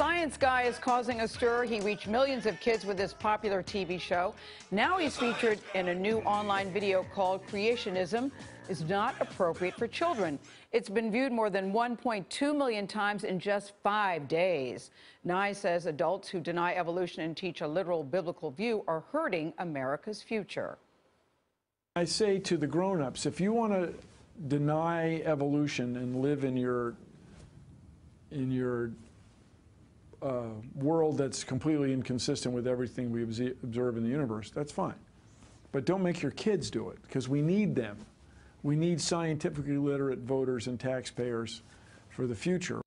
science guy is causing a stir. He reached millions of kids with his popular TV show. Now he's featured in a new online video called Creationism is Not Appropriate for Children. It's been viewed more than 1.2 million times in just 5 days. Nye says adults who deny evolution and teach a literal biblical view are hurting America's future. I say to the grown-ups, if you want to deny evolution and live in your world that's completely inconsistent with everything we observe in the universe, that's fine. But don't make your kids do it, because we need them. We need scientifically literate voters and taxpayers for the future.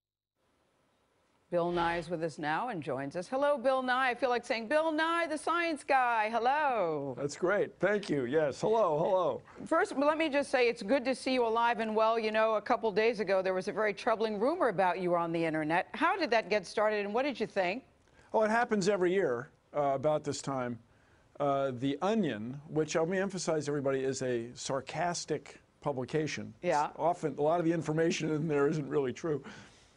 Bill Nye is with us now and joins us. Hello, Bill Nye. I feel like saying, Bill Nye, the science guy. Hello. That's great. Thank you. Yes. Hello. Hello. First, let me just say it's good to see you alive and well. You know, a couple days ago, there was a very troubling rumor about you on the internet. How did that get started, and what did you think? Oh, it happens every year about this time. The Onion, which let me emphasize, everybody, is a sarcastic publication. Yeah. Often, a lot of the information in there isn't really true.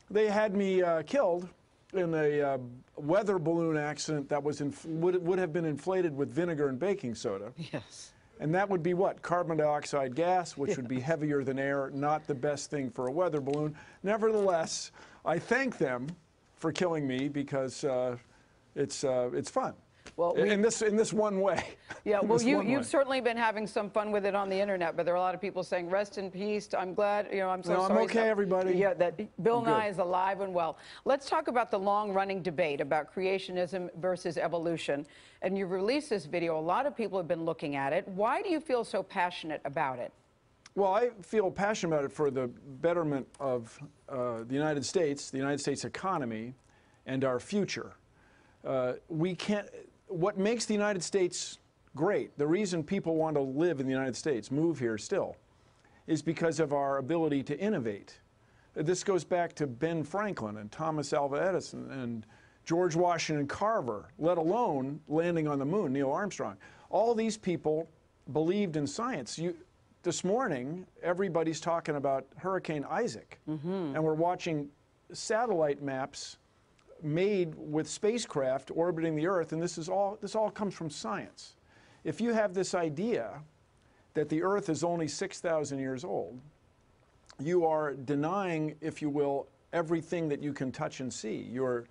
They had me killed in a weather balloon accident that was would have been inflated with vinegar and baking soda. Yes. And that would be what? Carbon dioxide gas, which would be heavier than air, not the best thing for a weather balloon. Nevertheless, I thank them for killing me because it's fun. Well, in this one way. Yeah, well, you've certainly been having some fun with it on the internet, but there are a lot of people saying, rest in peace. I'm glad, you know, I'm so sorry. I'm okay, everybody. Yeah, that Bill Nye is alive and well. Let's talk about the long-running debate about creationism versus evolution. And you've released this video. A lot of people have been looking at it. Why do you feel so passionate about it? Well, I feel passionate about it for the betterment of the United States economy, and our future. What makes the United States great, the reason people want to live in the United States, move here still, is because of our ability to innovate. This goes back to Ben Franklin and Thomas Alva Edison and George Washington Carver, let alone landing on the moon, Neil Armstrong. All these people believed in science. This morning, everybody's talking about Hurricane Isaac, and we're watching satellite maps made with spacecraft orbiting the Earth, and this all comes from science. If you have this idea that the Earth is only 6,000 years old, you are denying, if you will, everything that you can touch and see. You're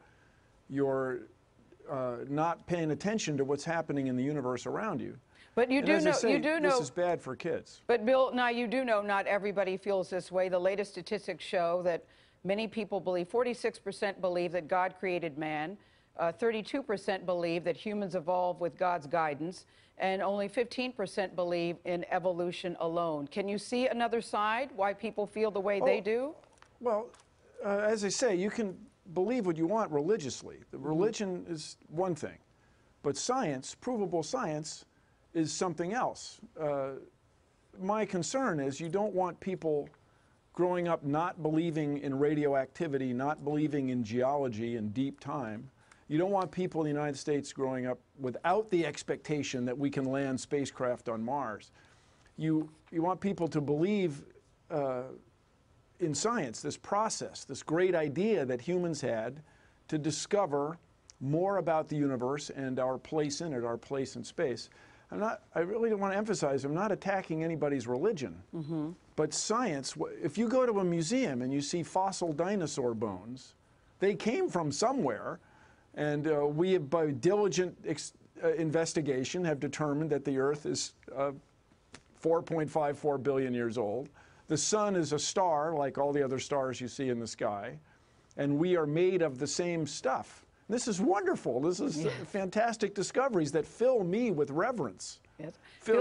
not paying attention to what's happening in the universe around you. But you do know, this is bad for kids. But Bill, now you do know not everybody feels this way. The latest statistics show that many people believe, 46% believe that God created man, 32% believe that humans evolved with God's guidance, and only 15% believe in evolution alone. Can you see another side, why people feel the way they do? Well, as I say, you can believe what you want religiously. The religion is one thing, but science, provable science, is something else. My concern is you don't want people growing up not believing in radioactivity, not believing in geology and deep time. You don't want people in the United States growing up without the expectation that we can land spacecraft on Mars. You want people to believe in science, this process, this great idea that humans had to discover more about the universe and our place in it, our place in space. I really want to emphasize, I'm not attacking anybody's religion. But science, if you go to a museum and you see fossil dinosaur bones, they came from somewhere, and we have, by diligent investigation, have determined that the Earth is 4.54 billion years old. The sun is a star like all the other stars you see in the sky, and we are made of the same stuff. This is wonderful. This is fantastic discoveries that fill me with reverence,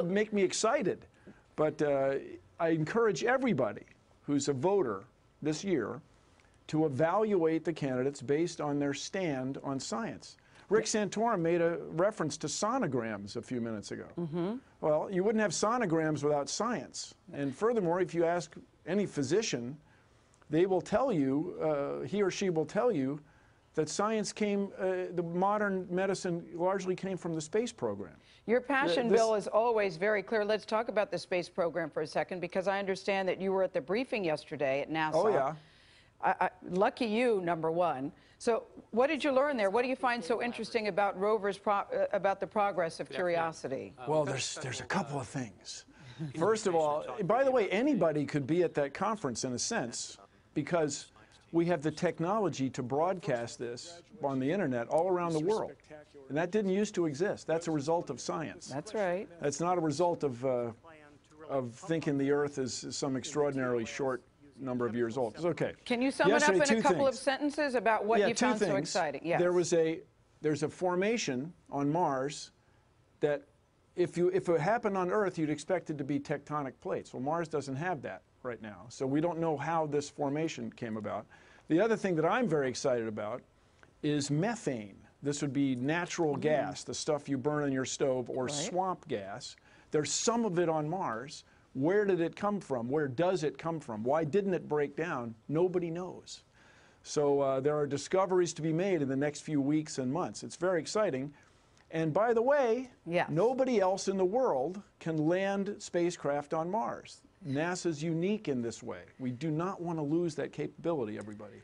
make me excited. But I encourage everybody who's a voter this year to evaluate the candidates based on their stand on science. Rick Santorum made a reference to sonograms a few minutes ago. Well, you wouldn't have sonograms without science. And furthermore, if you ask any physician, they will tell you, he or she will tell you, that science came, the modern medicine largely came from the space program. Your passion, Bill, is always very clear. Let's talk about the space program for a second, because I understand that you were at the briefing yesterday at NASA. Oh, yeah. Lucky you, number one. So what did you learn there? What do you find so interesting about rovers, about the progress of Curiosity? Well, there's a couple of things. First of all, by the way, anybody could be at that conference in a sense, because we have the technology to broadcast this on the internet all around the world. And that didn't used to exist. That's a result of science. That's right. That's not a result of thinking the Earth is some extraordinarily short number of years old. It's okay. Can you sum it up in a couple of sentences about what you found so exciting? Yes. There's a formation on Mars that if it happened on Earth, you'd expect it to be tectonic plates. Well, Mars doesn't have that right now, so we don't know how this formation came about. The other thing that I'm very excited about is methane. This would be natural gas, the stuff you burn in your stove, or swamp gas. There's some of it on Mars. Where did it come from? Where does it come from? Why didn't it break down? Nobody knows. So there are discoveries to be made in the next few weeks and months. It's very exciting. And by the way, nobody else in the world can land spacecraft on Mars. NASA's unique in this way. We do not want to lose that capability, everybody.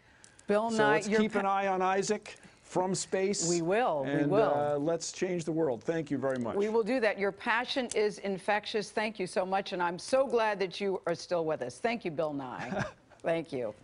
Bill So Nye, let's keep an eye on Isaac from space. We will. And, we will. Let's change the world. Thank you very much. We will do that. Your passion is infectious. Thank you so much, and I'm so glad that you are still with us. Thank you, Bill Nye. Thank you.